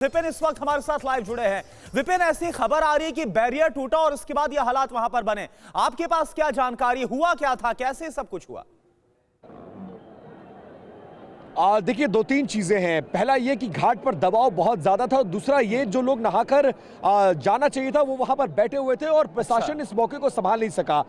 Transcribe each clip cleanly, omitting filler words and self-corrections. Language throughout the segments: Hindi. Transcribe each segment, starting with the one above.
विपिन इस वक्त हमारे साथ लाइव जुड़े हैं। विपिन, ऐसी खबर आ रही है कि बैरियर टूटा और उसके बाद ये हालात वहां पर बने। आपके पास क्या जानकारी, हुआ क्या था, कैसे सब कुछ हुआ? देखिए, दो तीन चीजें हैं। पहला ये कि घाट पर दबाव बहुत ज्यादा था। दूसरा ये, जो लोग नहाकर जाना चाहिए था वो वहां पर बैठे हुए थे और प्रशासन इस मौके को संभाल नहीं सका।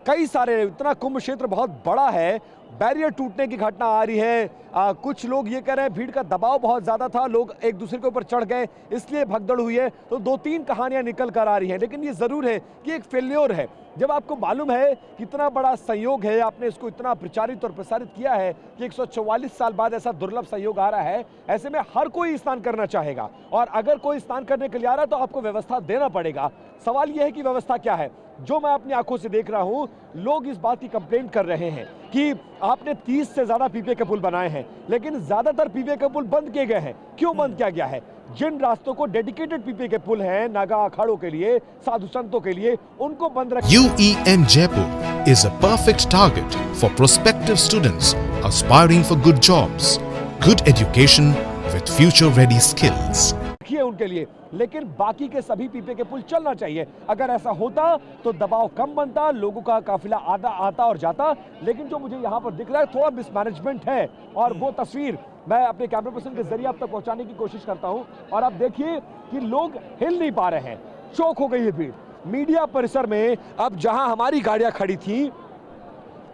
कई सारे, इतना कुंभ क्षेत्र बहुत बड़ा है, बैरियर टूटने की घटना आ रही है। कुछ लोग ये कह रहे हैं भीड़ का दबाव बहुत ज्यादा था, लोग एक दूसरे के ऊपर चढ़ गए इसलिए भगदड़ हुई है। तो दो तीन कहानियां निकल कर आ रही हैं, लेकिन ये जरूर है कि एक फेल्योर है। जब आपको मालूम है कितना बड़ा संयोग है, आपने इसको इतना प्रचारित और प्रसारित किया है कि 144 साल बाद ऐसा दुर्लभ संयोग आ रहा है, ऐसे में हर कोई स्नान करना चाहेगा और अगर कोई स्नान करने के लिए आ रहा है तो आपको व्यवस्था देना पड़ेगा। सवाल यह है कि व्यवस्था क्या है। जो मैं अपनी आंखों से देख रहा हूं, लोग इस बात की कंप्लेंट कर रहे हैं कि आपने 30 से ज्यादा पीपे के पुल बनाए हैं, लेकिन ज्यादातर पीपे के पुल बंद किए गए हैं। क्यों बंद किया गया है? जिन रास्तों को डेडिकेटेड पीपे के पुल हैं, नागा अखाड़ों के लिए, साधु संतों के लिए, उनको बंद रखें। UEM Jaipur is a perfect target for prospective students aspiring for good jobs, good education with future-ready skills. उनके लिए, लेकिन बाकी के सभी पीपे के पुल चलना चाहिए। अगर ऐसा होता तो दबाव कम बनता, लोगों का काफिला आता और जाता। लेकिन जो मुझे यहाँ पर दिख रहा है, थोड़ा मिसमैनेजमेंट है और वो तस्वीर मैं अपने कैमरा पर्सन के जरिए आप तक पहुंचाने की कोशिश करता हूं। और आप देखिए कि लोग हिल नहीं पा रहे हैं, चौक हो गई है भीड़। मीडिया परिसर में अब जहां हमारी गाड़ियां खड़ी थी,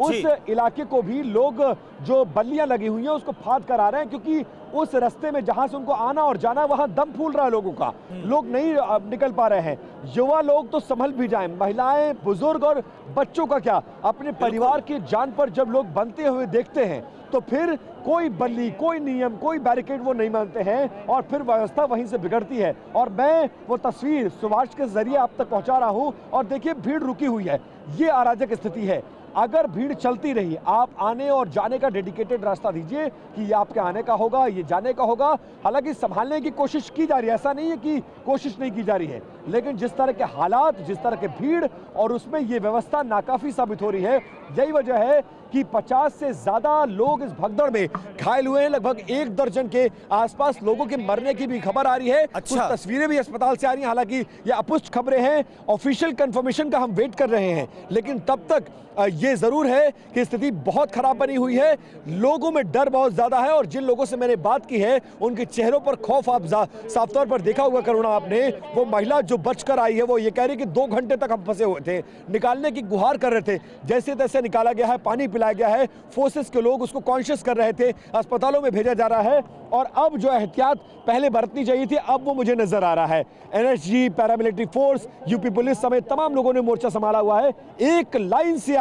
उस इलाके को भी लोग, जो बल्लियां लगी हुई हैं, उसको फाड़ कर आ रहे हैं, क्योंकि उस रास्ते में जहां से उनको आना और जाना, वहां दम फूल रहा है लोगों का। लोग नहीं निकल पा रहे हैं। युवा लोग तो संभल भी जाएं, महिलाएं, बुजुर्ग और बच्चों का क्या, अपने परिवार की जान पर जब लोग बनते हुए देखते हैं तो फिर कोई बल्ली, कोई नियम, कोई बैरिकेड वो नहीं मानते हैं और फिर व्यवस्था वहीं से बिगड़ती है। और मैं वो तस्वीर सुभाष के जरिए आप तक पहुंचा रहा हूं और देखिए भीड़ रुकी हुई है। ये अराजक स्थिति है। अगर भीड़ चलती रही, आप आने और जाने का डेडिकेटेड रास्ता दीजिए कि ये आपके आने का होगा, ये जाने का होगा। हालांकि संभालने की कोशिश की जा रही है, ऐसा नहीं है कि कोशिश नहीं की जा रही है, लेकिन जिस तरह के हालात, जिस तरह के भीड़ और उसमें ये व्यवस्था नाकाफी साबित हो रही है। यही वजह है कि 50 से ज्यादा लोग इस भगदड़ में घायल हुए हैं। लगभग 1 दर्जन के आसपास लोगों के मरने की भी खबर आ रही है। कुछ तस्वीरें भी अस्पताल से आ रही हैं। हालांकि ये अपुष्ट खबरें हैं, ऑफिशियल कंफर्मेशन का हम वेट कर रहे हैं, लेकिन तब तक ये जरूर है कि स्थिति बहुत खराब बनी हुई है। लोगों में डर बहुत ज्यादा है और जिन लोगों से मैंने बात की है, उनके चेहरों पर खौफ आप साफ तौर पर देखा होगा करुणा आपने। वो महिला जो बचकर आई है, वो ये कह रही कि 2 घंटे तक हम फंसे हुए थे, निकालने की गुहार कर रहे थे, जैसे तैसे निकाला गया है, पानी पिलाया गया है, फोर्सेस के लोग उसको कॉन्शियस कर रहे थे, अस्पतालों में भेजा जा रहा है। और अब जो एहतियात पहले बरतनी चाहिए थी, अब वो मुझे नजर आ रहा है। NSG, paramilitary force, UP police समेत तमाम लोगों ने मोर्चा संभाला हुआ है। एक लाइन से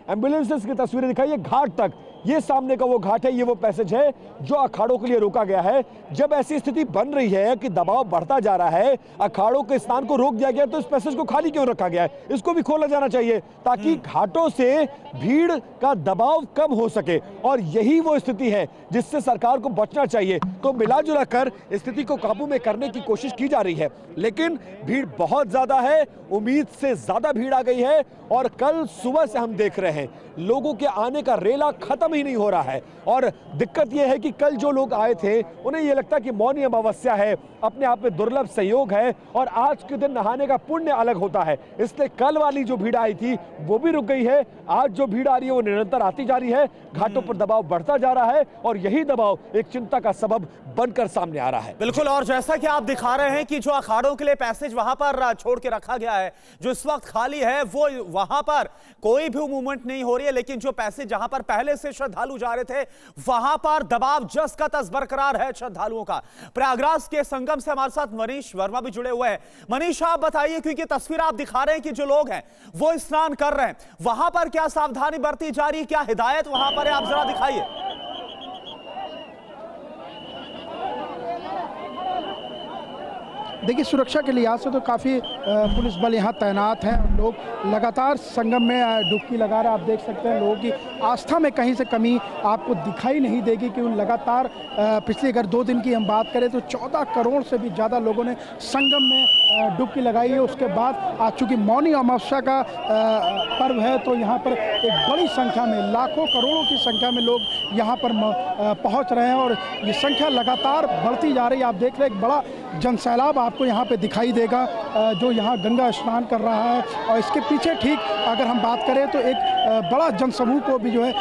एम्बुलेंसेस की तस्वीरें दिखाइए घाट तक। ये सामने का वो घाट है, ये वो पैसेज है जो अखाड़ों के लिए रोका गया है। जब ऐसी स्थिति बन रही है कि दबाव बढ़ता जा रहा है, अखाड़ों के स्नान को रोक दिया गया, तो इस पैसेज को खाली क्यों रखा गया है? इसको भी खोला जाना चाहिए ताकि घाटों से भीड़ का दबाव कम हो सके। और यही वो स्थिति है जिससे सरकार को बचना चाहिए। तो मिला जुला कर स्थिति को काबू में करने की कोशिश की जा रही है, लेकिन भीड़ बहुत ज्यादा है, उम्मीद से ज्यादा भीड़ आ गई है। और कल सुबह से हम देख रहे हैं लोगों के आने का रेला खत्म ही नहीं हो रहा है। और दिक्कत यह है कि कल जो लोग आए थे, उन्हें यह लगता कि मौनी अमावस्या है, अपने आप में दुर्लभ संयोग है और आज के दिन नहाने का पुण्य अलग होता है, इसलिए कल वाली जो भीड़ आई थी वो भी रुक गई है। आज जो भीड़ आ रही है वो निरंतर आती जा रही है। घाटों पर दबाव बढ़ता जा रहा है और यही दबाव एक चिंता का सबब बनकर सामने आ रहा है। बिल्कुल, और जैसा कि आप दिखा रहे हैं कि जो अखाड़ों के लिए पैसेज वहां पर छोड़ के रखा गया है, जो इस वक्त खाली है, वो वहां पर कोई भी मूवमेंट नहीं हो रही है। लेकिन जो पैसेज जहां पर पहले से श्रद्धालु जा रहे थे, वहां पर दबाव जस का तस बरकरार है श्रद्धालुओं का। प्रयागराज के संगम से हमारे साथ मनीष वर्मा भी जुड़े हुए हैं। मनीष, आप बताइए, क्योंकि तस्वीर आप दिखा रहे हैं कि जो लोग हैं वो स्नान कर रहे हैं, वहां पर क्या सावधानी बरती जा रही है, क्या हिदायत वहां पर है, आप जरा दिखाइए। देखिए, सुरक्षा के लिहाज से तो काफ़ी पुलिस बल यहाँ तैनात हैं। लोग लगातार संगम में डुबकी लगा रहे हैं। आप देख सकते हैं लोगों की आस्था में कहीं से कमी आपको दिखाई नहीं देगी कि लगातार पिछले अगर 2 दिन की हम बात करें तो 14 करोड़ से भी ज़्यादा लोगों ने संगम में डुबकी लगाई है। उसके बाद आज चूँकि मौनी अमावस्या का पर्व है तो यहाँ पर एक बड़ी संख्या में लाखों करोड़ों की संख्या में लोग यहाँ पर पहुँच रहे हैं और ये संख्या लगातार बढ़ती जा रही है। आप देख रहे हैं एक बड़ा जनसैलाब आपको यहाँ पे दिखाई देगा जो यहाँ गंगा स्नान कर रहा है और इसके पीछे ठीक अगर हम बात करें तो एक बड़ा जनसमूह को भी जो है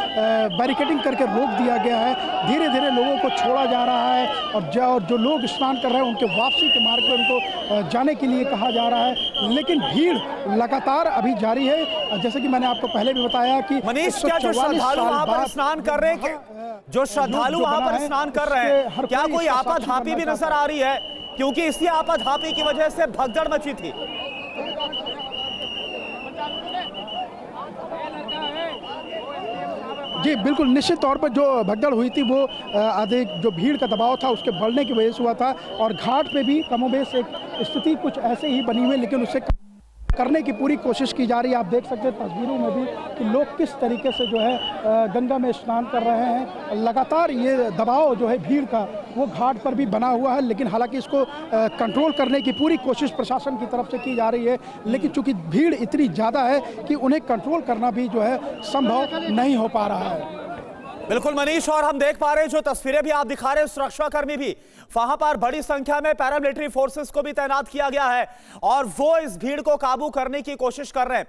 बैरिकेडिंग करके रोक दिया गया है। धीरे धीरे लोगों को छोड़ा जा रहा है और जो लोग स्नान कर रहे हैं उनके वापसी के मार्ग पर उनको जाने के लिए कहा जा रहा है, लेकिन भीड़ लगातार अभी जारी है। जैसे कि मैंने आपको पहले भी बताया कि मनीष, क्या जो श्रद्धालु वहां पर स्नान कर रहे हैं, जो श्रद्धालु वहां पर स्नान कर रहे हैं, क्या कोई आपाधापी भी नजर आ रही है? क्योंकि इसी आपाधापी की वजह से भगदड़ मची थी। जी बिल्कुल, निश्चित तौर पर जो भगदड़ हुई थी वो अधिक जो भीड़ का दबाव था उसके बढ़ने की वजह से हुआ था और घाट पे भी कमोबेश एक स्थिति कुछ ऐसे ही बनी हुई, लेकिन उससे करने की पूरी कोशिश की जा रही है। आप देख सकते हैं तस्वीरों में भी कि लोग किस तरीके से जो है गंगा में स्नान कर रहे हैं। लगातार ये दबाव जो है भीड़ का वो घाट पर भी बना हुआ है, लेकिन हालांकि इसको कंट्रोल करने की पूरी कोशिश प्रशासन की तरफ से की जा रही है, लेकिन चूंकि भीड़ इतनी ज़्यादा है कि उन्हें कंट्रोल करना भी जो है संभव नहीं हो पा रहा है। बिल्कुल मनीष, और हम देख पा रहे हैं जो तस्वीरें भी आप दिखा रहे हैं, सुरक्षाकर्मी भी वहां पर बड़ी संख्या में पैरामिलिट्री फोर्सेस को भी तैनात किया गया है और वो इस भीड़ को काबू करने की कोशिश कर रहे हैं।